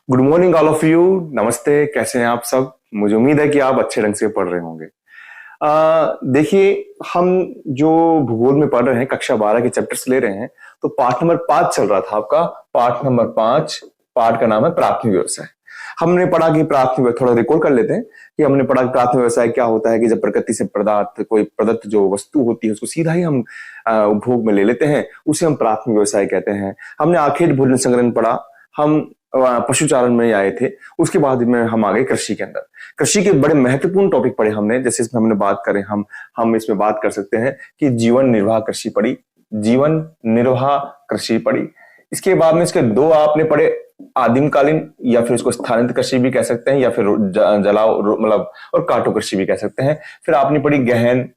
Good morning all of you. नमस्ते, कैसे हैं आप सब। मुझे उम्मीद है कि आप अच्छे ढंग से पढ़ रहे होंगे। देखिए, हम जो भूगोल में पढ़ रहे हैं, कक्षा 12 के चैप्टर्स ले रहे हैं। तो पाठ नंबर 5 चल रहा था आपका। पाठ नंबर 5, पाठ का नाम है प्राथमिक व्यवसाय। हमने पढ़ा कि प्राथमिक, थोड़ा रिकॉल कर लेते हैं कि हमने पढ़ा कि प्राथमिक व्यवसाय क्या होता है कि जब प्रकृति से पदार्थ, कोई प्रदत्त जो वस्तु होती है उसको सीधा ही हम उपभोग में ले लेते हैं, उसे हम प्राथमिक व्यवसाय कहते हैं। हमने आखेट भोजन संग्रहण पढ़ा। हम पशुचारण में आए थे। उसके बाद में हम आ गए कृषि के अंदर। कृषि के बड़े महत्वपूर्ण टॉपिक पढ़े हमने। जैसे इसमें हमने बात करें, हम इसमें बात कर सकते हैं कि जीवन निर्वाह कृषि पढ़ी, जीवन निर्वाह कृषि पढ़ी। इसके बाद में इसके दो आपने पढ़े, आदिमकालीन या फिर इसको स्थानांतरित कृषि भी कह सकते हैं, या फिर जलाव मतलब और काटो कृषि भी कह सकते हैं। फिर आपने पढ़ी गहन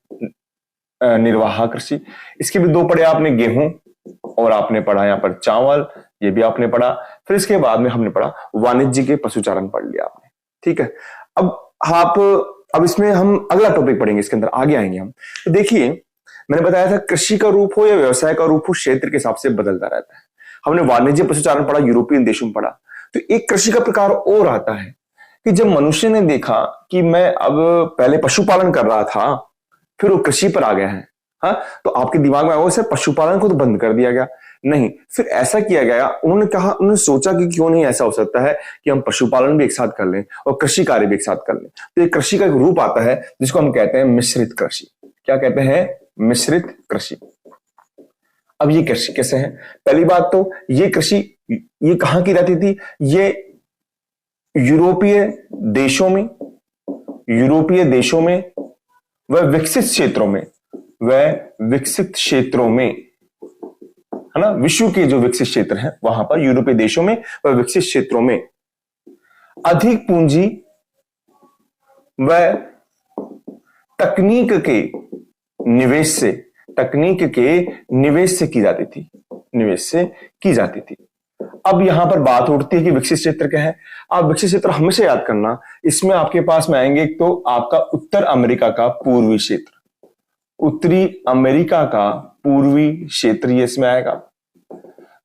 निर्वाह कृषि। इसके भी दो पढ़े आपने, गेहूं, और आपने पढ़ा यहाँ पर चावल, ये भी आपने पढ़ा। फिर इसके बाद में हमने पढ़ा वाणिज्य के पशुचारण पढ़ लिया आपने। ठीक है। अब इसमें हम अगला टॉपिक पढ़ेंगे, इसके अंदर आगे आएंगे हम। तो देखिए, मैंने बताया था कृषि का रूप हो या व्यवसाय का रूप हो, क्षेत्र के हिसाब से बदलता रहता है। हमने वाणिज्य पशुचारण पढ़ा, यूरोपियन देशों में पढ़ा। तो एक कृषि का प्रकार और आता है कि जब मनुष्य ने देखा कि मैं अब पहले पशुपालन कर रहा था, फिर वो कृषि पर आ गया है। हाँ, तो आपके दिमाग में आया सर पशुपालन को तो बंद कर दिया गया। नहीं, फिर ऐसा किया गया, उन्होंने सोचा कि क्यों नहीं ऐसा हो सकता है कि हम पशुपालन भी एक साथ कर लें और कृषि कार्य भी एक साथ कर लें। तो एक कृषि का एक रूप आता है जिसको हम कहते हैं मिश्रित कृषि। क्या कहते हैं? मिश्रित कृषि। अब ये कृषि कैसे है? पहली बात तो ये कृषि, ये कहां की रहती थी? ये यूरोपीय देशों में व विकसित क्षेत्रों में, है ना, विश्व के जो विकसित क्षेत्र हैं वहां पर, यूरोपीय देशों में व विकसित क्षेत्रों में अधिक पूंजी व तकनीक के निवेश से की जाती थी। अब यहां पर बात उठती है कि विकसित क्षेत्र क्या है। आप विकसित क्षेत्र हमेशा याद करना, इसमें आपके पास में आएंगे तो आपका उत्तर अमेरिका का पूर्वी क्षेत्र, उत्तरी अमेरिका का पूर्वी क्षेत्र, ये इसमें आएगा।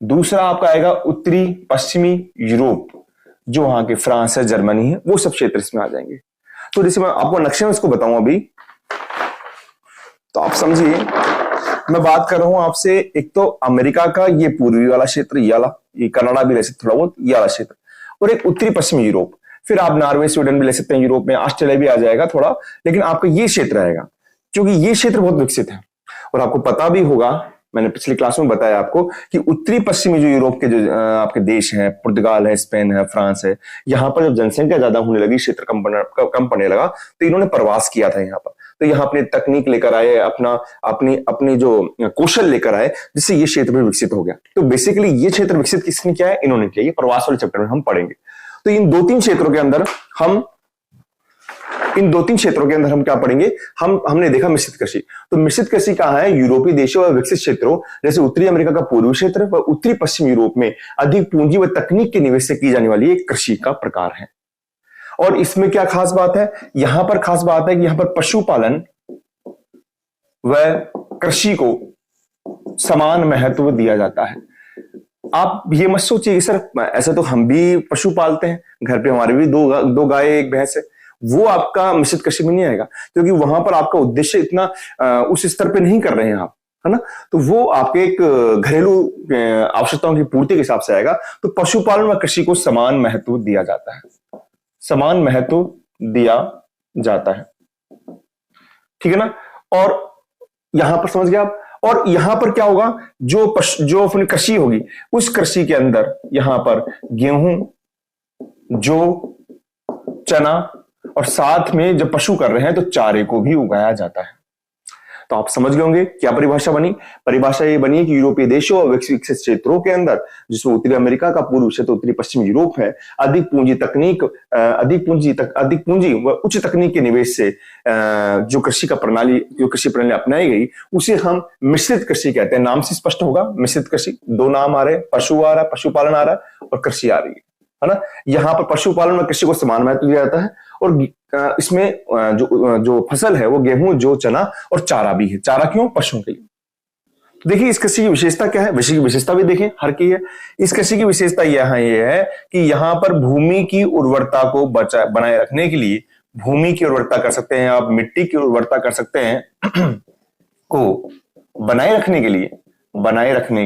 दूसरा आपका आएगा उत्तरी पश्चिमी यूरोप, जो वहां के फ्रांस है, जर्मनी है, वो सब क्षेत्र इसमें आ जाएंगे। तो जैसे मैं आपको नक्शे में इसको बताऊं अभी, तो आप समझिए, मैं बात कर रहा हूं आपसे, एक तो अमेरिका का ये पूर्वी वाला क्षेत्र, ये कनाडा भी ले सकते थोड़ा बहुत, ये वाला क्षेत्र, और एक उत्तरी पश्चिमी यूरोप। फिर आप नॉर्वे, स्वीडन भी ले सकते हैं, यूरोप में ऑस्ट्रेलिया भी आ जाएगा थोड़ा, लेकिन आपका ये क्षेत्र आएगा क्योंकि ये क्षेत्र बहुत विकसित है। और आपको पता भी होगा, मैंने पिछली क्लास में बताया आपको कि उत्तरी पश्चिमी जो यूरोप के जो आपके देश हैं, पुर्तगाल है, स्पेन है, फ्रांस है, यहाँ पर जब जनसंख्या ज्यादा होने लगी, क्षेत्र कम पड़ने लगा, तो इन्होंने प्रवास किया था यहाँ पर। तो यहाँ अपनी तकनीक लेकर आए, अपनी जो कौशल लेकर आए, जिससे ये क्षेत्र भी विकसित हो गया। तो बेसिकली ये क्षेत्र विकसित किसने किया है? इन्होंने किया। ये प्रवास वाले चैप्टर में हम पढ़ेंगे। तो इन दो तीन क्षेत्रों के अंदर हम क्या पढ़ेंगे? हमने देखा मिश्रित कृषि। तो मिश्रित कृषि कहाँ है? यूरोपीय देशों और विकसित क्षेत्रों जैसे उत्तरी अमेरिका का पूर्वी क्षेत्र व उत्तरी पश्चिम यूरोप में अधिक पूंजी व तकनीक के निवेश से की जाने वाली एक कृषि का प्रकार है। और इसमें क्या खास बात है? यहां पर खास बात है कि यहां पर पशुपालन व कृषि को समान महत्व दिया जाता है। आप ये मत सोचिए कि सर ऐसा तो हम भी पशु पालते हैं, घर पे हमारे भी दो गाय एक भैंस है, वो आपका मिश्रित कृषि में नहीं आएगा, क्योंकि वहां पर आपका उद्देश्य इतना उस स्तर पे नहीं कर रहे हैं आप, है ना। तो वो आपके एक घरेलू आवश्यकताओं की पूर्ति के हिसाब से आएगा। तो पशुपालन व कृषि को समान महत्व दिया जाता है, ठीक है ना। और यहां पर समझ गए आप। और यहां पर क्या होगा? जो अपनी कृषि होगी, उस कृषि के अंदर यहां पर गेहूं, जौ, चना, और साथ में जब पशु कर रहे हैं तो चारे को भी उगाया जाता है। तो आप समझ गए होंगे क्या परिभाषा बनी। परिभाषा ये बनी कि यूरोपीय देशों और विकसित क्षेत्रों के अंदर, जिसमें उत्तरी अमेरिका का पूर्व क्षेत्र उत्तरी पश्चिम यूरोप है, अधिक पूंजी व उच्च तकनीक के निवेश से जो कृषि प्रणाली अपनाई गई, उसे हम मिश्रित कृषि कहते हैं। नाम से स्पष्ट होगा, मिश्रित कृषि। दो नाम आ रहे हैं, पशुपालन आ रहा है और कृषि आ रही है ना। यहाँ पर पशुपालन और कृषि को समान महत्व दिया जाता है। और इसमें जो फसल है वो गेहूं, जौ, चना और चारा भी है। चारा क्यों? पशुओं के लिए। देखिए इस कृषि की विशेषता क्या है, विषय की विशेषता भी देखें हर की है। इस कृषि की विशेषता यहाँ ये है कि यहाँ पर भूमि की उर्वरता को बनाए रखने के लिए, भूमि की उर्वरता कर सकते हैं आप, मिट्टी की उर्वरता कर सकते हैं को बनाए रखने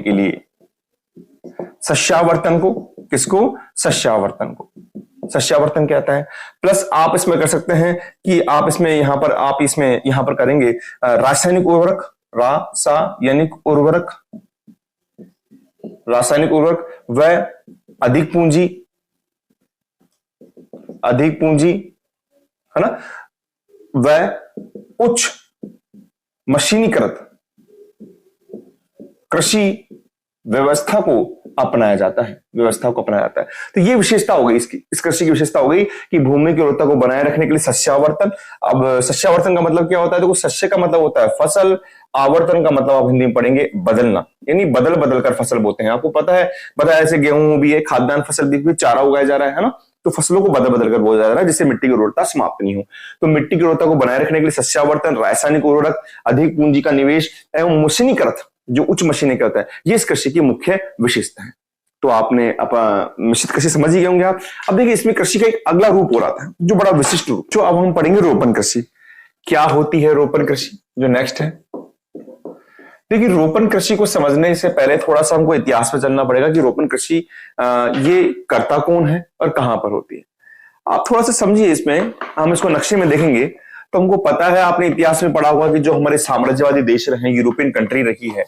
के लिए सस्यावर्तन को, किसको, सस्यावर्तन को, सस्यावर्तन क्या आता है। प्लस आप इसमें कर सकते हैं कि आप इसमें यहां पर करेंगे रासायनिक उर्वरक, रासायनिक उर्वरक व अधिक पूंजी है ना, व उच्च मशीनीकृत कृषि व्यवस्था को अपनाया जाता है, तो ये विशेषता हो गई इसकी, इस कृषि की विशेषता हो गई कि भूमि की उर्वरता को बनाए रखने के लिए सस्यावर्तन। अब सस्यावर्तन का मतलब क्या होता है, देखो सस्य का मतलब होता है फसल, आवर्तन का मतलब आप हिंदी में पढ़ेंगे बदलना, यानी बदल बदल कर फसल बोते हैं। आपको पता है ऐसे गेहूं भी है, खाद्यान्न फसल भी, चारा उगाया जा रहा है ना, तो फसलों को बदल बदल कर बोया जा रहा है जिससे मिट्टी की उर्वरता समाप्त नहीं हो। तो मिट्टी की उर्वरता को बनाए रखने के लिए सस्यावर्तन, रासायनिक उर्वरक, अधिक पूंजी का निवेश एवं मशीनीकृत, जो उच्च मशीनीकृत है, ये इस कृषि की मुख्य विशेषता है। तो आपने मिश्रित कृषि समझ ही गए होंगे आप। अब देखिए इसमें कृषि का एक अगला रूप हो रहा था जो बड़ा विशिष्ट रूप, जो अब हम पढ़ेंगे रोपण कृषि। क्या होती है रोपण कृषि, जो नेक्स्ट है। देखिए रोपण कृषि को समझने से पहले थोड़ा सा हमको इतिहास में चलना पड़ेगा कि रोपण कृषि ये करता कौन है और कहां पर होती है। आप थोड़ा सा समझिए, इसमें हम इसको नक्शे में देखेंगे तो हमको पता है, आपने इतिहास में पढ़ा होगा कि जो हमारे साम्राज्यवादी देश रहे, यूरोपियन कंट्री रही है,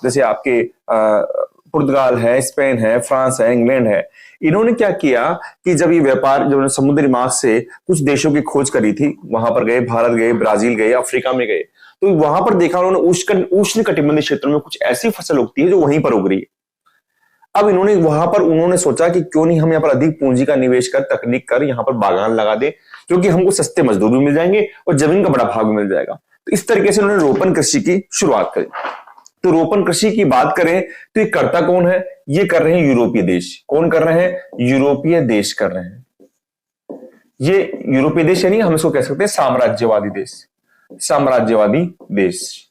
जैसे आपके पुर्तगाल है, स्पेन है, फ्रांस है, इंग्लैंड है, इन्होंने क्या किया कि जब ये व्यापार, जब समुद्री मार्ग से कुछ देशों की खोज करी थी, वहां पर गए, भारत गए, ब्राजील गए, अफ्रीका में गए, तो वहां पर देखा उन्होंने उष्ण कटिबंधीय क्षेत्रों में कुछ ऐसी फसल उगती है जो वहीं पर उग रही है। अब उन्होंने सोचा कि क्यों नहीं हम यहाँ पर अधिक पूंजी का निवेश कर, तकनीक कर, यहाँ पर बागान लगा दे, क्योंकि हमको सस्ते मजदूर भी मिल जाएंगे और जमीन का बड़ा भाग भी मिल जाएगा। तो इस तरीके से उन्होंने रोपण कृषि की शुरुआत करी। तो रोपण कृषि की बात करें तो ये करता कौन है, ये कर रहे हैं यूरोपीय देश। कौन कर रहे हैं, यूरोपीय देश कर रहे हैं। ये यूरोपीय देश यानी हम इसको कह सकते हैं साम्राज्यवादी देश।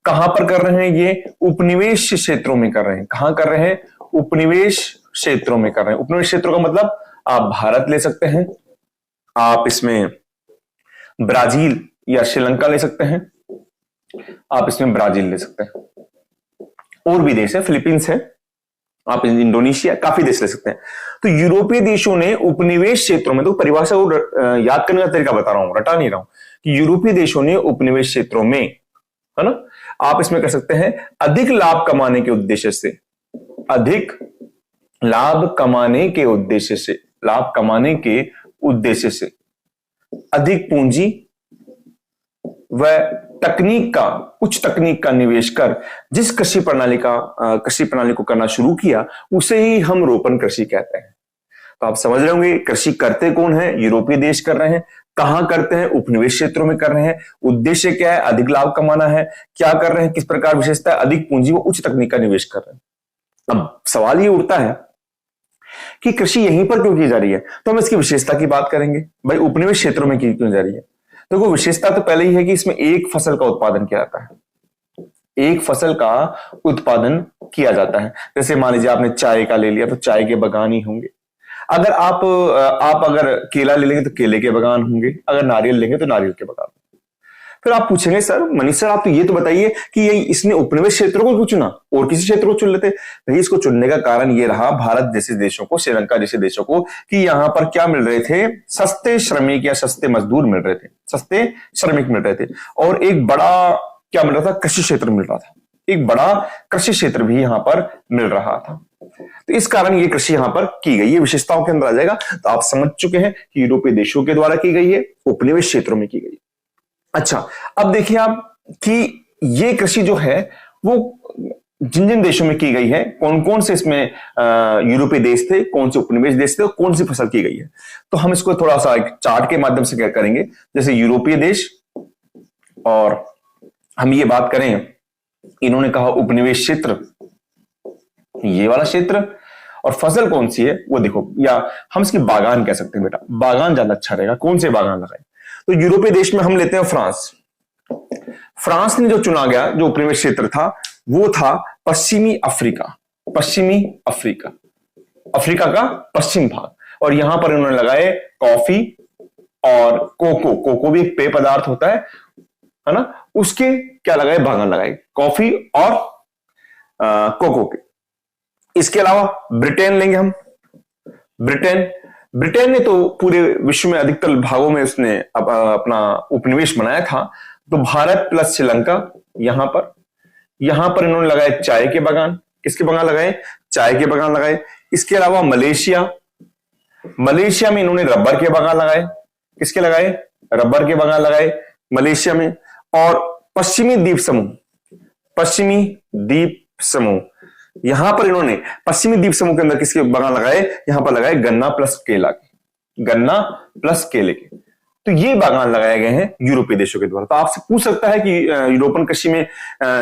कहां पर कर रहे हैं, ये उपनिवेश क्षेत्रों में कर रहे हैं। कहां कर रहे हैं, उपनिवेश क्षेत्रों में कर रहे हैं। उपनिवेश क्षेत्रों का मतलब आप भारत ले सकते हैं, आप इसमें ब्राजील या श्रीलंका ले सकते हैं, आप इसमें ब्राजील ले सकते हैं, और भी देश है, फिलीपींस है, आप इंडोनेशिया, काफी देश ले सकते हैं। तो यूरोपीय देशों ने उपनिवेश क्षेत्रों में, तो परिभाषा को याद करने का तरीका बता रहा हूं, रटा नहीं रहा हूं, कि यूरोपीय देशों ने उपनिवेश क्षेत्रों में, है ना, आप इसमें कर सकते हैं अधिक लाभ कमाने के उद्देश्य से, अधिक लाभ कमाने के उद्देश्य से अधिक पूंजी व उच्च तकनीक का निवेश कर जिस कृषि प्रणाली को करना शुरू किया, उसे ही हम रोपण कृषि कहते हैं। तो आप समझ रहे होंगे कृषि करते कौन है, यूरोपीय देश कर रहे हैं। कहां करते हैं, उपनिवेश क्षेत्रों में कर रहे हैं। उद्देश्य क्या है, अधिक लाभ कमाना है। क्या कर रहे हैं, किस प्रकार विशेषता है, अधिक पूंजी व उच्च तकनीक का निवेश कर रहे हैं। अब सवाल ये उठता है कि कृषि यहीं पर क्यों की जा रही है, तो हम इसकी विशेषता की बात करेंगे। भाई उपनिवेश क्षेत्रों में क्यों जा रही है, तो वो विशेषता तो पहले ही है कि इसमें एक फसल का उत्पादन किया जाता है, एक फसल का उत्पादन किया जाता है। जैसे मान लीजिए आपने चाय का ले लिया, तो चाय के बागान ही होंगे। अगर आप अगर केला ले लेंगे तो केले के बागान होंगे, अगर नारियल लेंगे तो नारियल के बागान। फिर आप पूछेंगे सर मनीष सर, आप तो ये तो बताइए कि ये इसने उपनिवेश क्षेत्रों को क्यों चुना, और किसी क्षेत्र को चुन लेते। भाई इसको चुनने का कारण ये रहा, भारत जैसे देशों को, श्रीलंका जैसे देशों को, कि यहां पर क्या मिल रहे थे, सस्ते श्रमिक या सस्ते मजदूर मिल रहे थे, सस्ते श्रमिक मिल रहे थे, और एक बड़ा क्या मिल रहा था, कृषि क्षेत्र मिल रहा था, एक बड़ा कृषि क्षेत्र भी यहां पर मिल रहा था। तो इस कारण ये कृषि यहां पर की गई, ये विशेषताओं के अंदर आ जाएगा। तो आप समझ चुके हैं कि यूरोपीय देशों के द्वारा की गई है, उपनिवेश क्षेत्रों में की गई। अच्छा, अब देखिए आप कि ये कृषि जो है वो जिन जिन देशों में की गई है, कौन कौन से इसमें यूरोपीय देश थे, कौन से उपनिवेश देश थे, और कौन सी फसल की गई है। तो हम इसको थोड़ा सा एक चार्ट के माध्यम से क्या करेंगे, जैसे यूरोपीय देश, और हम ये बात करें, इन्होंने कहा उपनिवेश क्षेत्र, ये वाला क्षेत्र, और फसल कौन सी है वो देखो, या हम इसकी बागान कह सकते हैं। बेटा बागान ज्यादा अच्छा रहेगा, कौन से बागान लगाए। तो यूरोपीय देश में हम लेते हैं फ्रांस, फ्रांस ने जो चुना गया जो उपनिवेश क्षेत्र था वो था पश्चिमी अफ्रीका। पश्चिमी अफ्रीका, अफ्रीका का पश्चिम भाग। और यहां पर इन्होंने लगाए कॉफी और कोको। कोको भी एक पेय पदार्थ होता है ना, उसके क्या लगाए, बागान लगाए, कॉफी और कोको के। इसके अलावा ब्रिटेन लेंगे हम। ब्रिटेन ने तो पूरे विश्व में अधिकतर भागों में उसने अपना उपनिवेश बनाया था। तो भारत प्लस श्रीलंका यहां पर इन्होंने लगाए चाय के बागान। किसके बागान लगाए? चाय के बागान लगाए। इसके अलावा मलेशिया में इन्होंने रबर के बागान लगाए। किसके लगाए? रबर के बागान लगाए मलेशिया में। और पश्चिमी द्वीप समूह यहां पर इन्होंने पश्चिमी द्वीप समूह के अंदर किसके बागान लगाए? यहां पर लगाए गन्ना प्लस केले के। तो ये बागान लगाए गए हैं यूरोपीय देशों के द्वारा। तो आपसे पूछ सकता है कि यूरोपीय कृषि में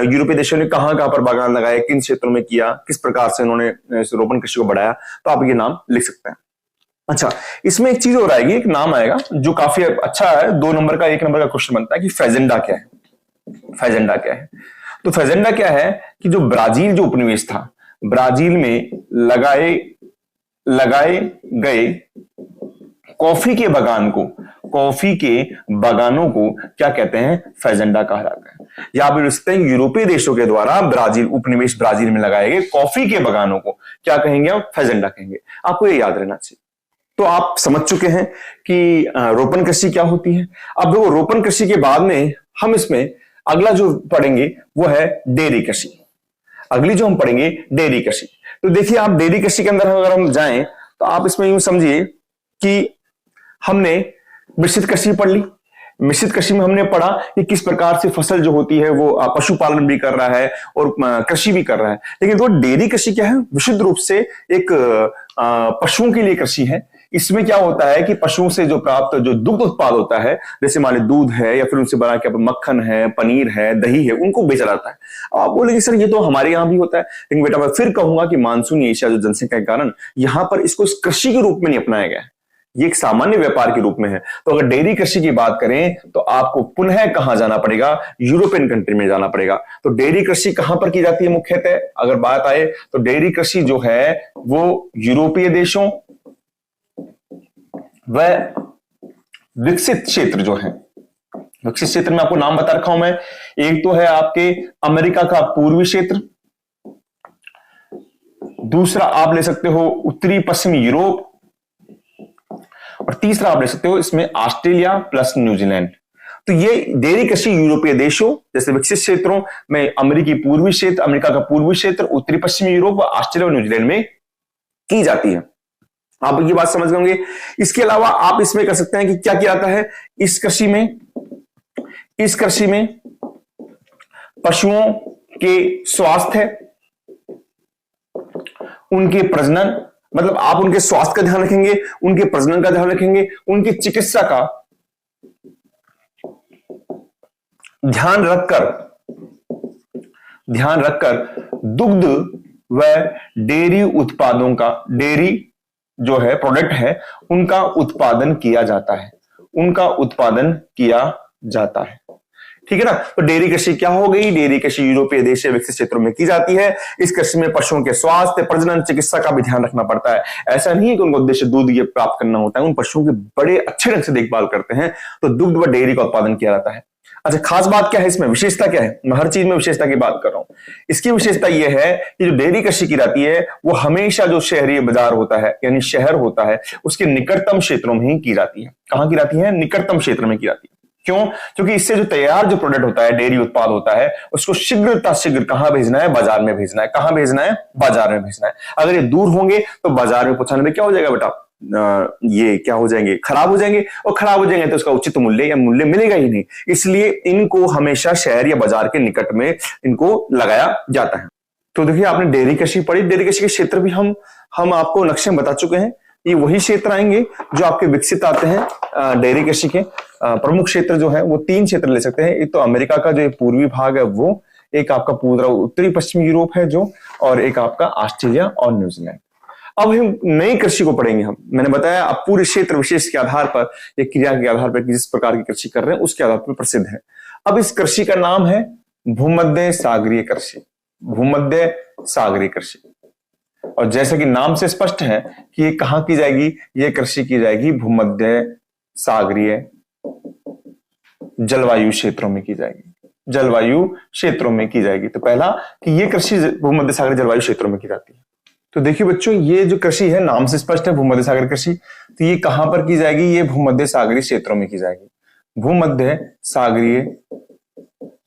यूरोपीय देशों ने कहां पर बागान लगाए, किन क्षेत्रों में किया, किस प्रकार से उन्होंने यूरोपीय कृषि को बढ़ाया, तो आप ये नाम लिख सकते हैं। अच्छा, इसमें एक चीज और आएगी, एक नाम आएगा जो काफी अच्छा है। 2 नंबर का 1 नंबर का क्वेश्चन बनता है कि फैजेंडा क्या है। तो फैजेंडा क्या है कि जो ब्राजील जो उपनिवेश था, ब्राजील में लगाए गए कॉफी के बागानों को क्या कहते हैं? फैजेंडा कहा जाता है। या आप लिखते हैं यूरोपीय देशों के द्वारा उपनिवेश ब्राजील में लगाए गए कॉफी के बागानों को क्या कहेंगे? आप फैजेंडा कहेंगे। आपको ये याद रहना चाहिए। तो आप समझ चुके हैं कि रोपण कृषि क्या होती है। अब देखो, रोपण कृषि के बाद में हम इसमें अगला जो पढ़ेंगे वो है डेयरी कृषि। अगली जो हम पढ़ेंगे डेयरी कृषि। तो देखिए, आप डेयरी कृषि के अंदर अगर हम जाएं तो आप इसमें यूं समझिए कि हमने मिश्रित कृषि पढ़ ली। मिश्रित कृषि में हमने पढ़ा कि किस प्रकार से फसल जो होती है वो पशुपालन भी कर रहा है और कृषि भी कर रहा है। लेकिन वो डेयरी कृषि क्या है? विशुद्ध रूप से एक पशुओं के लिए कृषि है। इसमें क्या होता है कि पशुओं से जो प्राप्त जो दुग्ध उत्पाद होता है, जैसे मान लीजिए दूध है या फिर उनसे बना के मक्खन है, पनीर है, दही है, उनको बेचा जाता है। अब आप बोलेंगे सर ये तो हमारे यहाँ भी होता है। लेकिन बेटा मैं फिर कहूंगा कि मानसूनी एशिया जो जनसंख्या के कारण यहां पर इसको कृषि के रूप में नहीं अपनाया गया है, ये एक सामान्य व्यापार के रूप में है। तो अगर डेयरी कृषि की बात करें तो आपको पुनः कहां जाना पड़ेगा? यूरोपियन कंट्री में जाना पड़ेगा। तो डेयरी कृषि कहां पर की जाती है मुख्यतः? अगर बात आए तो डेयरी कृषि जो है वो यूरोपीय देशों व विकसित क्षेत्र जो है, विकसित क्षेत्र में आपको नाम बता रखा हूं मैं। एक तो है आपके अमेरिका का पूर्वी क्षेत्र, दूसरा आप ले सकते हो उत्तरी पश्चिमी यूरोप, और तीसरा आप ले सकते हो इसमें ऑस्ट्रेलिया प्लस न्यूजीलैंड। तो ये डेयरी कृषि यूरोपीय देशों जैसे विकसित क्षेत्रों में अमेरिका का पूर्वी क्षेत्र, उत्तरी पश्चिमी यूरोप, ऑस्ट्रेलिया और न्यूजीलैंड में की जाती है। आप ये बात समझ गए होंगे। इसके अलावा आप इसमें कर सकते हैं कि क्या किया जाता है इस कृषि में पशुओं के स्वास्थ्य, उनके प्रजनन, मतलब आप उनके स्वास्थ्य का ध्यान रखेंगे, उनके प्रजनन का ध्यान रखेंगे, उनकी चिकित्सा का ध्यान रखकर दुग्ध व डेयरी उत्पादों का, डेयरी जो है प्रोडक्ट है उनका उत्पादन किया जाता है। ठीक है ना। तो डेयरी कृषि क्या हो गई? डेयरी कृषि यूरोपीय देश विकसित क्षेत्रों में की जाती है। इस कृषि में पशुओं के स्वास्थ्य, प्रजनन, चिकित्सा का भी ध्यान रखना पड़ता है। ऐसा नहीं है कि उनको उद्देश्य दूध ये प्राप्त करना होता है, उन पशुओं की बड़े अच्छे ढंग से देखभाल करते हैं तो दुग्ध व डेयरी का उत्पादन किया जाता है। अच्छा, खास बात क्या है इसमें, विशेषता क्या है? मैं हर चीज में विशेषता की बात कर रहा हूं। इसकी विशेषता यह है कि जो डेयरी कृषि की जाती है वो हमेशा जो शहरी बाजार होता है यानी शहर होता है उसके निकटतम क्षेत्रों में ही की जाती है। कहां की जाती है? निकटतम क्षेत्र में की जाती है। क्यों? क्योंकि इससे जो तैयार जो प्रोडक्ट होता है, डेयरी उत्पाद होता है, उसको शीघ्र कहां भेजना है? बाजार में भेजना है। कहां भेजना है? बाजार में भेजना है। अगर ये दूर होंगे तो बाजार में पहुंचाने में क्या हो जाएगा बेटा? ये क्या हो जाएंगे? खराब हो जाएंगे, और खराब हो जाएंगे तो उसका उचित मूल्य या मूल्य मिलेगा ही नहीं। इसलिए इनको हमेशा शहर या बाजार के निकट में इनको लगाया जाता है। तो देखिए, आपने डेयरी कृषि पढ़ी। डेयरी कृषि के क्षेत्र भी हम आपको नक्शे में बता चुके हैं। ये वही क्षेत्र आएंगे जो आपके विकसित आते हैं। डेयरी कृषि के प्रमुख क्षेत्र जो है वो 3 क्षेत्र ले सकते हैं। एक तो अमेरिका का जो पूर्वी भाग है वो, एक आपका पूरा उत्तरी पश्चिमी यूरोप है जो, और एक आपका ऑस्ट्रेलिया और न्यूजीलैंड। अब हम नई कृषि को पढ़ेंगे। मैंने बताया अब पूरे क्षेत्र विशेष के आधार पर, एक क्रिया के आधार पर किस प्रकार की कृषि कर रहे हैं उसके आधार पर प्रसिद्ध है। अब इस कृषि का नाम है भूमध्य सागरीय कृषि, भूमध्य सागरीय कृषि। और जैसे कि नाम से स्पष्ट है कि ये कहां की जाएगी, ये कृषि की जाएगी भूमध्य सागरीय जलवायु क्षेत्रों में की जाएगी, जलवायु क्षेत्रों में की जाएगी। तो पहला कि ये कृषि भूमध्य सागरीय जलवायु क्षेत्रों में की जाती है। तो देखिए बच्चों, ये जो कृषि है नाम से स्पष्ट है भूमध्य सागरीय कृषि, तो ये कहां पर की जाएगी, ये भूमध्य सागरीय क्षेत्रों में की जाएगी, भूमध्य सागरीय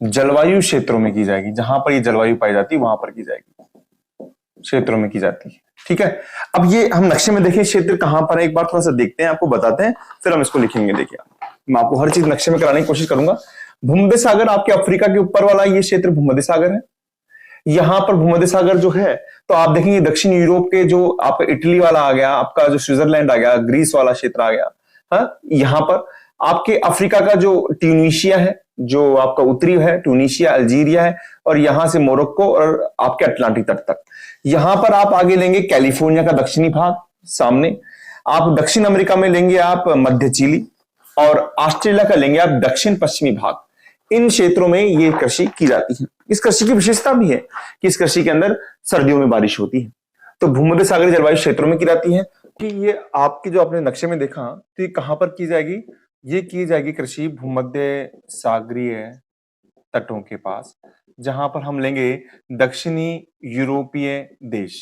जलवायु क्षेत्रों में की जाएगी। जहां पर ये जलवायु पाई जाती है वहां पर की जाएगी, क्षेत्रों में की जाती है। ठीक है, अब ये हम नक्शे में देखें क्षेत्र कहां पर है, एक बार थोड़ा सा देखते हैं, आपको बताते हैं, फिर हम इसको लिखेंगे। देखिए मैं आपको हर चीज नक्शे में कराने की कोशिश करूंगा। भूमध्य सागर आपके अफ्रीका के ऊपर वाला ये क्षेत्र भूमध्य सागर है। यहां पर भूमध्य सागर जो है, तो आप देखेंगे दक्षिण यूरोप के जो आपका इटली वाला आ गया, आपका जो स्विट्जरलैंड आ गया, ग्रीस वाला क्षेत्र आ गया। हाँ, यहां पर आपके अफ्रीका का जो ट्यूनीशिया है, जो आपका उत्तरी है, ट्यूनीशिया, अल्जीरिया है, और यहां से मोरक्को और आपके अटलांटिक तट तक। यहां पर आप आगे लेंगे कैलिफोर्निया का दक्षिणी भाग सामने, आप दक्षिण अमेरिका में लेंगे आप मध्य चिली, और ऑस्ट्रेलिया का लेंगे आप दक्षिण पश्चिमी भाग। इन क्षेत्रों में ये कृषि की जाती है। इस कृषि की विशेषता भी है कि इस कृषि के अंदर सर्दियों में बारिश होती है। तो भूमध्य सागरीय जलवायु क्षेत्रों में की जाती है। कि ये आपकी जो आपने नक्शे में देखा, तो ये कहां पर की जाएगी, ये की जाएगी कृषि भूमध्य सागरीय तटों के पास, जहां पर हम लेंगे दक्षिणी यूरोपीय देश,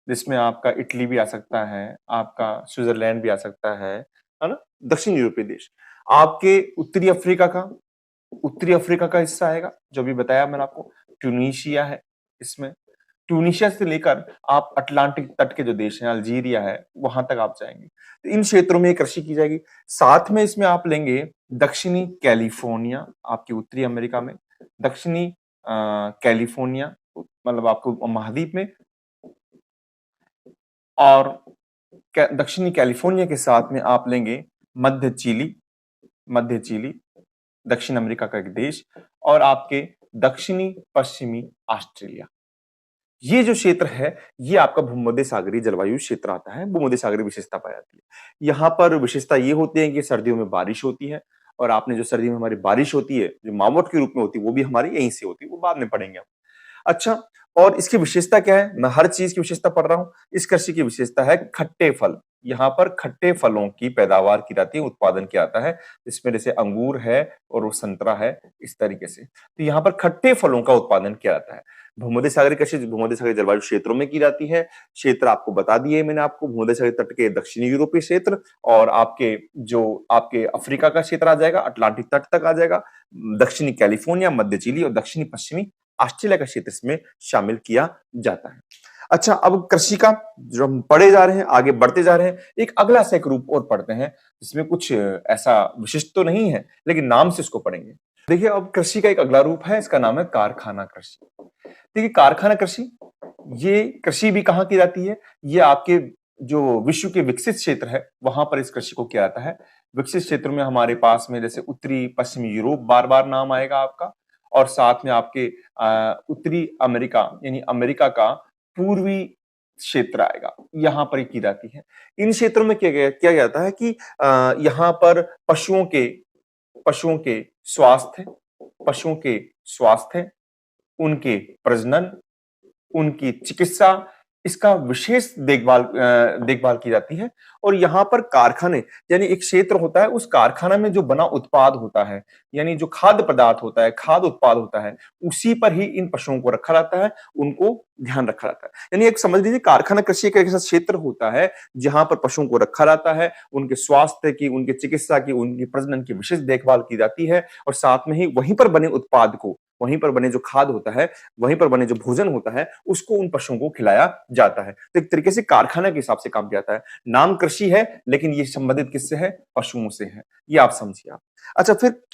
जिसमें आपका इटली भी आ सकता है, आपका स्विट्जरलैंड भी आ सकता है ना, दक्षिण यूरोपीय देश। आपके उत्तरी अफ्रीका का हिस्सा आएगा, जो भी बताया मैंने आपको, ट्यूनीशिया है इसमें। ट्यूनीशिया से लेकर आप अटलांटिक तट के जो देश हैं, अल्जीरिया है, वहां तक आप जाएंगे। तो इन क्षेत्रों में कृषि की जाएगी। साथ में इसमें आप लेंगे दक्षिणी कैलिफोर्निया, आपके उत्तरी अमेरिका में, दक्षिणी कैलिफोर्निया मतलब आपको महाद्वीप में, और दक्षिणी कैलिफोर्निया के साथ में आप लेंगे मध्य चिली दक्षिण अमेरिका का एक देश, और आपके दक्षिणी पश्चिमी ऑस्ट्रेलिया। ये जो क्षेत्र है, ये आपका भूमध्य सागरीय जलवायु क्षेत्र आता है, भूमध्य सागरीय विशेषता पाई जाती है। यहाँ पर विशेषता ये होती है कि सर्दियों में बारिश होती है, और आपने जो सर्दी में हमारी बारिश होती है, जो मावठ के रूप में होती है, वो भी हमारी यहीं से होती है, वो बाद में पढ़ेंगे हम। अच्छा, और इसकी विशेषता क्या है, मैं हर चीज की विशेषता पढ़ रहा हूं। इस कृषि की विशेषता है खट्टे फल। यहाँ पर खट्टे फलों की पैदावार की जाती है, उत्पादन किया जाता है, इसमें जैसे अंगूर है और वो संतरा है, इस तरीके से। तो यहाँ पर खट्टे फलों का उत्पादन किया जाता है। भूमध्य सागरीय कृषि भूमध्य सागरीय जलवायु क्षेत्रों में की जाती है। क्षेत्र आपको बता दिए मैंने आपको, भूमध्य सागरीय तट के दक्षिणी यूरोपीय क्षेत्र, और आपके जो आपके अफ्रीका का क्षेत्र आ जाएगा, अटलांटिक तट तक आ जाएगा, दक्षिणी कैलिफोर्निया, मध्य चिली और दक्षिणी पश्चिमी ऑस्ट्रेलिया का क्षेत्र इसमें शामिल किया जाता है। अच्छा, अब कृषि का जो हम पढ़े जा रहे हैं, आगे बढ़ते जा रहे हैं, एक अगला सा एक रूप और पढ़ते हैं, जिसमें कुछ ऐसा विशिष्ट तो नहीं है, लेकिन नाम से इसको पढ़ेंगे। देखिए, अब कृषि का एक अगला रूप है, इसका नाम है कारखाना कृषि। देखिए, कारखाना कृषि, ये कृषि भी कहाँ की जाती है, ये आपके जो विश्व के विकसित क्षेत्र है, वहां पर इस कृषि को किया जाता है। विकसित क्षेत्र में हमारे पास में जैसे उत्तरी पश्चिमी यूरोप बार बार नाम आएगा आपका, और साथ में आपके उत्तरी अमेरिका यानी अमेरिका का पूर्वी क्षेत्र आएगा, यहाँ पर की जाती है। इन क्षेत्रों में किया जाता है कि यहाँ पर पशुओं के स्वास्थ्य उनके प्रजनन, उनकी चिकित्सा, इसका विशेष देखभाल की जाती है। और यहाँ पर कारखाने यानी एक क्षेत्र होता है, उस कारखाना में जो बना उत्पाद होता है, यानी जो खाद्य पदार्थ होता है, खाद्य उत्पाद होता है, उसी पर ही इन पशुओं को रखा जाता है, उनको ध्यान रखा जाता है। यानी एक समझ लीजिए, कारखाना कृषि एक ऐसा क्षेत्र होता है जहां पर पशुओं को रखा जाता है, उनके स्वास्थ्य की, उनकी चिकित्सा की, उनकी प्रजनन की विशेष देखभाल की जाती है, और साथ में ही वहीं पर बने उत्पाद को, वहीं पर बने जो खाद्य होता है, वहीं पर बने जो भोजन होता है, उसको उन पशुओं को खिलाया जाता है। तो एक तरीके से कारखाना के हिसाब से काम किया जाता है। नाम कृषि है, लेकिन ये संबंधित किससे है, पशुओं से है, ये आप समझिए आप। अच्छा,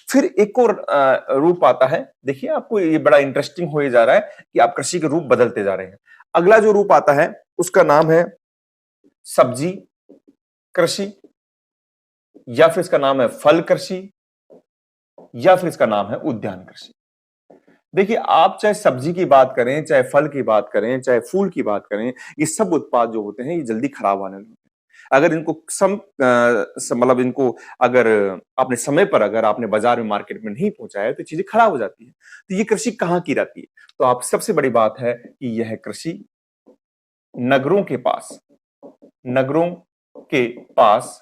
फिर एक और रूप आता है। देखिए, आपको ये बड़ा इंटरेस्टिंग हो जा रहा है कि आप कृषि के रूप बदलते जा रहे हैं। अगला जो रूप आता है, उसका नाम है सब्जी कृषि, या फिर इसका नाम है फल कृषि, या फिर इसका नाम है उद्यान कृषि। देखिए, आप चाहे सब्जी की बात करें, चाहे फल की बात करें, चाहे फूल की बात करें, ये सब उत्पाद जो होते हैं, ये जल्दी खराब होने लगते हैं। अगर इनको मतलब इनको अगर आपने समय पर अगर आपने बाजार में मार्केट में नहीं पहुंचाया तो चीजें खराब हो जाती है। तो ये कृषि कहाँ की रहती है? तो आप सबसे बड़ी बात है कि यह कृषि नगरों के पास, नगरों के पास,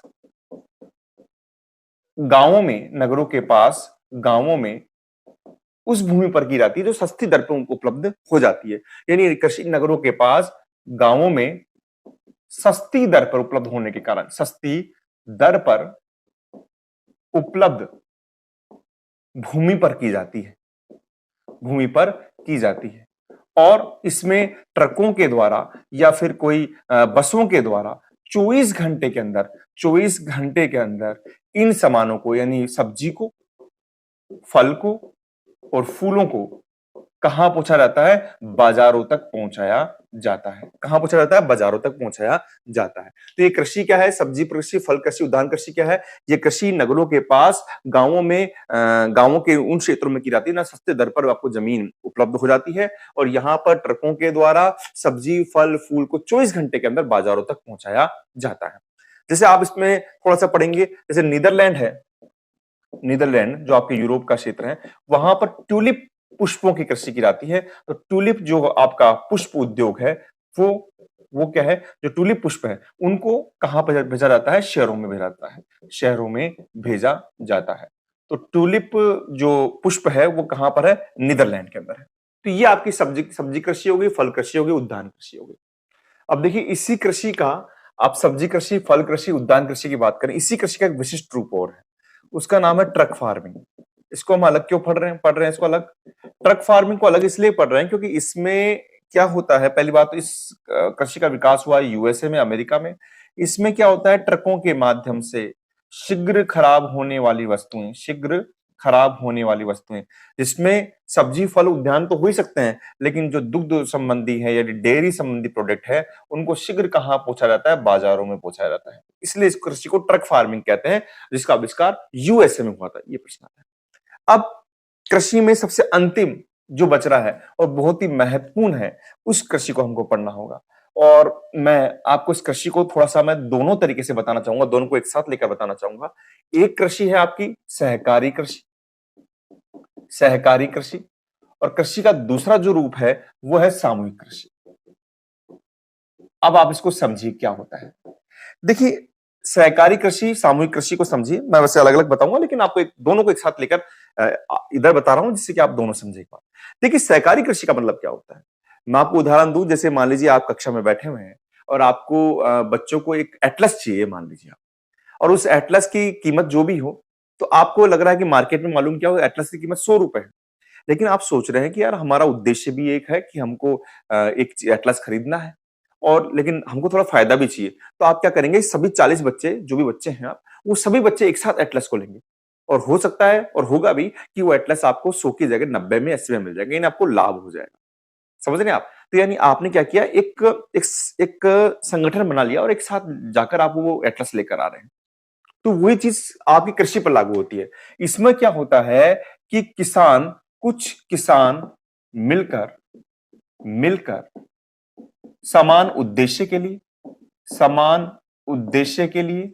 गांवों में, नगरों के पास गांवों में उस भूमि पर की जाती है जो सस्ती दर पर उपलब्ध हो जाती है। यानी कृषि नगरों के पास गांवों में सस्ती दर पर उपलब्ध होने के कारण, सस्ती दर पर उपलब्ध भूमि पर की जाती है, भूमि पर की जाती है। और इसमें ट्रकों के द्वारा या फिर कोई बसों के द्वारा 24 घंटे के अंदर, 24 घंटे के अंदर इन सामानों को यानी सब्जी को, फल को और फूलों को कहां पहुंचा जाता है? बाजारों तक पहुंचाया जाता है। कहां पहुंचा जाता है? बाजारों तक पहुंचाया जाता है। तो ये कृषि क्या है? सब्जी कृषि, फल कृषि, उद्यान कृषि क्या है? ये कृषि नगरों के पास गांवों में, गांवों के उन क्षेत्रों में की जाती है ना, सस्ते दर पर आपको जमीन उपलब्ध हो जाती है और यहां पर ट्रकों के द्वारा सब्जी, फल, फूल को 24 घंटे के अंदर बाजारों तक पहुंचाया जाता है। जैसे आप इसमें थोड़ा सा पढ़ेंगे, जैसे नीदरलैंड है, नीदरलैंड जो आपके यूरोप का क्षेत्र है, वहां पर ट्यूलिप पुष्पों की कृषि की जाती है। तो ट्यूलिप जो आपका पुष्प उद्योग है, वो क्या है? जो ट्यूलिप पुष्प है उनको कहां पर भेजा जाता है? शहरों में भेजा जाता है, शहरों में भेजा जाता है। तो ट्यूलिप जो पुष्प है वो कहां पर है? नीदरलैंड के अंदर है। तो ये आपकी सब्जी सब्जी कृषि होगी, फल कृषि होगी, उद्यान कृषि होगी। अब देखिए इसी कृषि का, आप सब्जी कृषि, फल कृषि, उद्यान कृषि की बात करें, इसी कृषि का एक विशिष्ट रूप और है, उसका नाम है ट्रक फार्मिंग। इसको हम अलग क्यों पढ़ रहे हैं इसको अलग? ट्रक फार्मिंग को अलग इसलिए पढ़ रहे हैं क्योंकि इसमें क्या होता है, पहली बात तो इस कृषि का विकास हुआ है यूएसए में, अमेरिका में। इसमें क्या होता है? ट्रकों के माध्यम से शीघ्र खराब होने वाली वस्तुएं, शीघ्र खराब होने वाली वस्तुएं, जिसमें सब्जी, फल, उद्यान तो हो ही सकते हैं, लेकिन जो दुग्ध संबंधी है या डेयरी संबंधी प्रोडक्ट है उनको शीघ्र कहां पहुंचा जाता है? बाजारों में पहुंचाया जाता है। इसलिए इस कृषि को ट्रक फार्मिंग कहते हैं, जिसका आविष्कार यूएसए में हुआ था। ये प्रश्न आता है। अब कृषि में सबसे अंतिम जो बच रहा है और बहुत ही महत्वपूर्ण है, उस कृषि को हमको पढ़ना होगा। और मैं आपको इस कृषि को थोड़ा सा मैं दोनों तरीके से बताना चाहूंगा, दोनों को एक साथ लेकर बताना चाहूंगा। एक कृषि है आपकी सहकारी कृषि, सहकारी कृषि, और कृषि का दूसरा जो रूप है वो है सामूहिक कृषि। अब आप इसको समझिए क्या होता है। देखिए सहकारी कृषि, सामूहिक कृषि को समझिए, मैं वैसे अलग अलग बताऊंगा लेकिन आपको दोनों को एक साथ लेकर इधर बता रहा हूं जिससे कि आप दोनों समझे एक बात। देखिए सहकारी कृषि का मतलब क्या होता है, मैं आपको उदाहरण दूं। जैसे मान लीजिए आप कक्षा में बैठे हुए हैं और आपको बच्चों को एक एटलस चाहिए, मान लीजिए आप, और उस एटलस की कीमत जो भी हो, तो आपको लग रहा है कि मार्केट में मालूम क्या हो, एटलस की कीमत 100 रुपए है। लेकिन आप सोच रहे हैं कि यार हमारा उद्देश्य भी एक है कि हमको एक एटलस खरीदना है, और लेकिन हमको थोड़ा फायदा भी चाहिए। तो आप क्या करेंगे? सभी 40 बच्चे, जो भी बच्चे हैं आप, वो सभी बच्चे एक साथ एटलस को लेंगे, और हो सकता है और होगा भी कि वो एटलस आपको 100 की जगह 90 में, 80 में मिल जाएगा, यानी आपको लाभ हो जाएगा। समझ रहे हैं आप? तो यानी आपने क्या किया, एक एक संगठन बना लिया और एक साथ जाकर आप वो एटलस लेकर आ रहे हैं। तो वही चीज आपकी कृषि पर लागू होती है। इसमें क्या होता है कि कुछ किसान मिलकर मिलकर समान उद्देश्य के लिए, समान उद्देश्य के लिए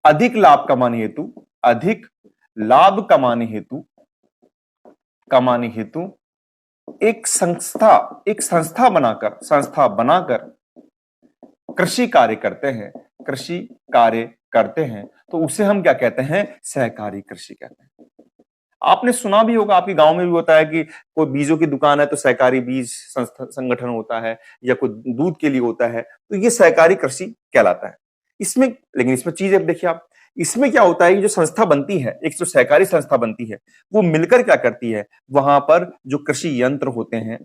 अधिक लाभ कमाने हेतु, अधिक लाभ कमाने हेतु एक संस्था बनाकर कृषि कार्य करते हैं, कृषि कार्य करते हैं। तो उसे हम क्या कहते हैं? सहकारी कृषि कहते हैं। आपने सुना भी होगा, आपके गांव में भी होता है कि कोई बीजों की दुकान है तो सहकारी बीज संस्था संगठन होता है, या कोई दूध के लिए होता है, तो ये सहकारी कृषि कहलाता है। इसमें लेकिन इसमें चीज अब देखिए आप, इसमें क्या होता है कि जो संस्था बनती है, एक जो सहकारी संस्था बनती है, वो मिलकर क्या करती है, वहां पर जो कृषि यंत्र होते हैं,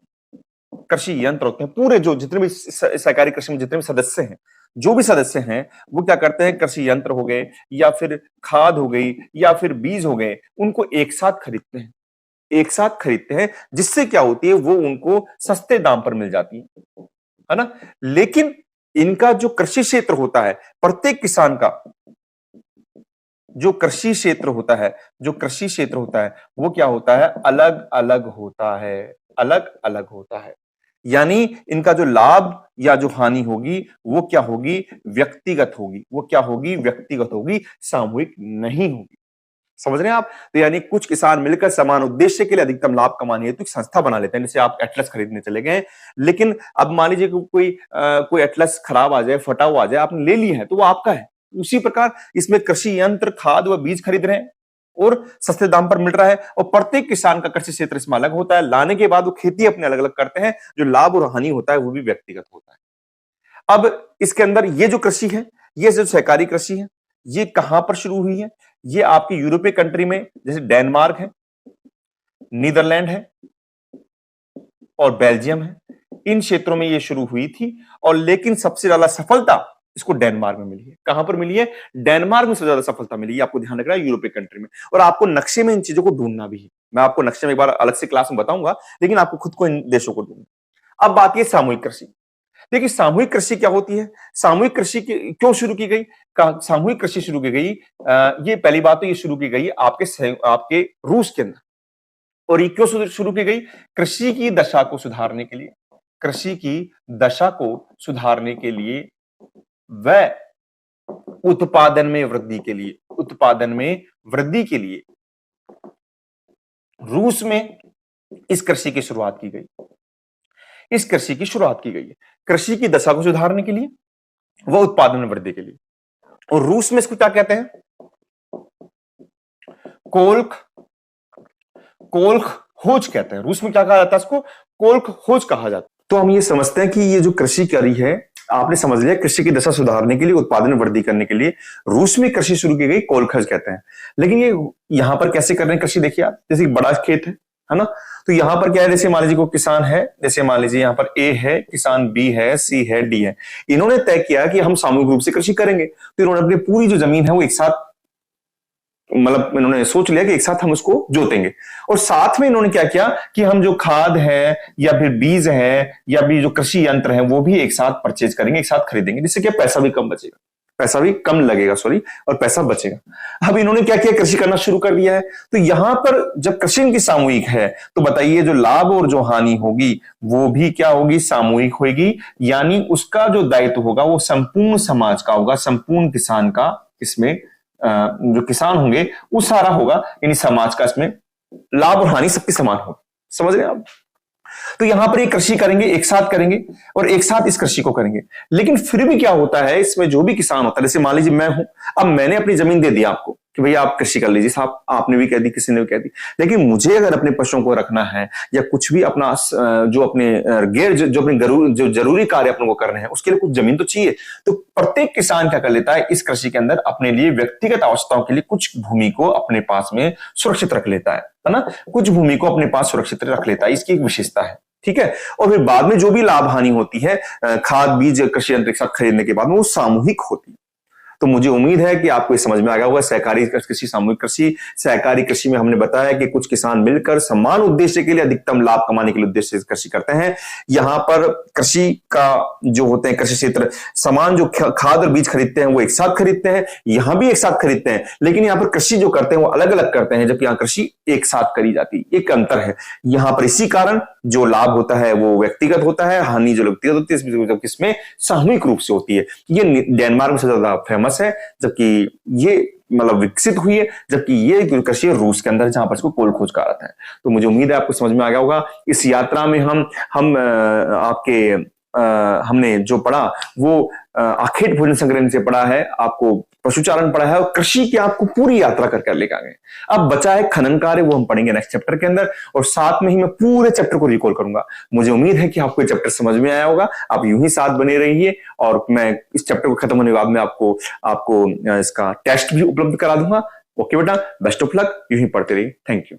पूरे जो जितने भी सहकारी कृषि में जितने भी सदस्य हैं, जो भी सदस्य हैं, वो क्या करते हैं? कृषि यंत्र हो गए या फिर खाद हो गई या फिर बीज हो गए, उनको एक साथ खरीदते हैं, एक साथ खरीदते हैं, जिससे क्या होती है, वो उनको सस्ते दाम पर मिल जाती है ना। लेकिन इनका जो कृषि क्षेत्र होता है, प्रत्येक किसान का जो कृषि क्षेत्र होता है, वो क्या होता है? अलग अलग होता है, अलग अलग होता है। यानी इनका जो लाभ या जो हानि होगी वो क्या होगी, व्यक्तिगत होगी। वो क्या होगी, व्यक्तिगत होगी, सामूहिक नहीं होगी। समझ रहे हैं आप? तो यानी कुछ किसान मिलकर समान उद्देश्य के लिए अधिकतम लाभ कमाने हेतु एक संस्था बना लेते हैं। जैसे आप एटलस खरीदने चले गए, लेकिन अब मान लीजिए कि कोई एटलस खराब आ जाए, फटा हुआ आ जाए, आपने ले लिया है तो वो आपका है। उसी प्रकार इसमें कृषि यंत्र, खाद व बीज खरीद रहे हैं और सस्ते दाम पर मिल रहा है, और प्रत्येक किसान का कृषि क्षेत्र इसमें अलग होता है। लाने के बाद वो खेती अपने अलग अलग करते हैं, जो लाभ और हानि होता है वो भी व्यक्तिगत होता है। अब इसके अंदर ये जो कृषि है, ये जो सहकारी कृषि है, ये कहां पर शुरू हुई है? ये आपकी यूरोपीय कंट्री में, जैसे डेनमार्क है, नीदरलैंड है और बेल्जियम है, इन क्षेत्रों में ये शुरू हुई थी। और लेकिन सबसे ज्यादा सफलता इसको डेनमार्क में मिली है। कहां पर मिली है? डेनमार्क में सबसे ज्यादा सफलता मिली है। आपको ध्यान रखना है, यूरोपीय कंट्री में। और आपको नक्शे में इन चीजों को ढूंढना भी है। मैं आपको नक्शे में एक बार अलग से क्लास में बताऊंगा, लेकिन आपको खुद को इन देशों को ढूंढना। अब बात यह सामूहिक कृषि। देखिए सामूहिक कृषि क्या होती है, सामूहिक कृषि क्यों शुरू की गई? सामूहिक कृषि शुरू की गई, ये पहली बात तो ये शुरू की गई आपके रूस के अंदर। और ये क्यों शुरू की गई? कृषि की दशा को सुधारने के लिए। कृषि की दशा को सुधारने के लिए व उत्पादन में वृद्धि के लिए, उत्पादन में वृद्धि के लिए रूस में इस कृषि की शुरुआत की गई। इस कृषि की शुरुआत की गई है कृषि की दशा को सुधारने के लिए, वह उत्पादन में वृद्धि के लिए। और रूस में इसको क्या कहते हैं? कोल्ख कोल्ख खोज कहते हैं। रूस में क्या कहा जाता है इसको? कोल्ख खोज कहा जाता है। तो हम ये समझते हैं कि ये जो कृषि करी है, आपने समझ लिया, कृषि की दशा सुधारने के लिए, उत्पादन में वृद्धि करने के लिए रूस में कृषि शुरू की गई, कोलखज कहते हैं। लेकिन ये यहां पर कैसे कर रहे हैं कृषि? देखिए आप, जैसे बड़ा खेत है ना, तो यहां पर क्या है, जैसे मान लीजिए कोई किसान है, जैसे मान लीजिए यहां पर ए है, किसान बी है, सी है, डी है। इन्होंने तय किया कि हम सामूहिक रूप से कृषि करेंगे, तो इन्होंने अपनी पूरी जो जमीन है वो एक साथ, मतलब इन्होंने सोच लिया कि एक साथ हम उसको जोतेंगे। और साथ में इन्होंने क्या किया कि हम जो खाद है या फिर बीज है या भी जो कृषि यंत्र है वो भी एक साथ परचेज करेंगे, एक साथ खरीदेंगे, जिससे कि पैसा भी कम बचेगा, पैसा भी कम लगेगा, सॉरी, और पैसा बचेगा। अब इन्होंने क्या किया, कृषि करना शुरू कर दिया है। तो यहां पर जब कृषि इनकी सामूहिक है, तो बताइए जो लाभ और जो हानि होगी वो भी क्या होगी, सामूहिक होगी। यानी उसका जो दायित्व होगा वो संपूर्ण समाज का होगा, संपूर्ण किसान का, इसमें जो किसान होंगे वो सारा होगा, यानी समाज का इसमें लाभ और हानि सबकी समान होगी। समझ रहे हैं आप? तो यहां पर ये कृषि करेंगे, एक साथ करेंगे और एक साथ इस कृषि को करेंगे। लेकिन फिर भी क्या होता है, इसमें जो भी किसान होता है, जैसे मान लीजिए मैं हूं, अब मैंने अपनी जमीन दे दी आपको कि भैया आप कृषि कर लीजिए साहब, आपने भी कह दी, किसी ने भी कह दी। लेकिन मुझे अगर अपने पशुओं को रखना है या कुछ भी अपना जो अपने जो अपने जो जरूरी कार्य अपने को करने हैं, उसके लिए कुछ जमीन तो चाहिए। तो प्रत्येक किसान क्या कर लेता है, इस कृषि के अंदर अपने लिए व्यक्तिगत आवश्यकताओं के लिए कुछ भूमि को अपने पास में सुरक्षित रख लेता है ना, कुछ भूमि को अपने पास सुरक्षित रख लेता है। इसकी एक विशेषता है, ठीक है। और फिर बाद में जो भी लाभ हानि होती है खाद बीज कृषि यंत्र के साथ खरीदने के बाद में, वो सामूहिक होती है। तो मुझे उम्मीद है कि आपको समझ में आ गया होगा सहकारी कृषि, सामूहिक कृषि। सहकारी कृषि में हमने बताया कि कुछ किसान मिलकर समान उद्देश्य के लिए अधिकतम लाभ कमाने के लिए उद्देश्य से कृषि करते हैं। यहां पर कृषि का जो होते हैं, कृषि क्षेत्र समान जो खाद और बीज खरीदते हैं वो एक साथ खरीदते हैं, यहां भी एक साथ खरीदते हैं। लेकिन यहां पर कृषि जो करते हैं वो अलग अलग करते हैं, जबकि यहां कृषि एक साथ करी जाती है। एक अंतर है यहां पर। इसी कारण जो लाभ होता है वो व्यक्तिगत होता है, हानि जो व्यक्तिगत होती है इसमें सामूहिक रूप से होती है। ये डेनमार्क में सबसे ज्यादा फेमस है, जबकि ये मतलब विकसित हुई है, जबकि ये कृषि रूस के अंदर, जहां पर इसको कोल खोज कहा जाता है। तो मुझे उम्मीद है आपको समझ में आ गया होगा। इस यात्रा में हम हमने जो पढ़ा वो आखेट भोजन संग्रह से पढ़ा है, आपको पशुचारण पढ़ा है, और कृषि की आपको पूरी यात्रा करके लेकर आ गए। अब बचा है खनन कार्य, वो हम पढ़ेंगे नेक्स्ट चैप्टर के अंदर, और साथ में ही मैं पूरे चैप्टर को रिकॉल करूंगा। मुझे उम्मीद है कि आपको ये चैप्टर समझ में आया होगा। आप यूं ही साथ बने रहिए, और मैं इस चैप्टर को खत्म होने के बाद में आपको इसका टेस्ट भी उपलब्ध करा दूंगा। ओके बेटा, बेस्ट ऑफ लक, यूं ही पढ़ते रहिए। Thank you.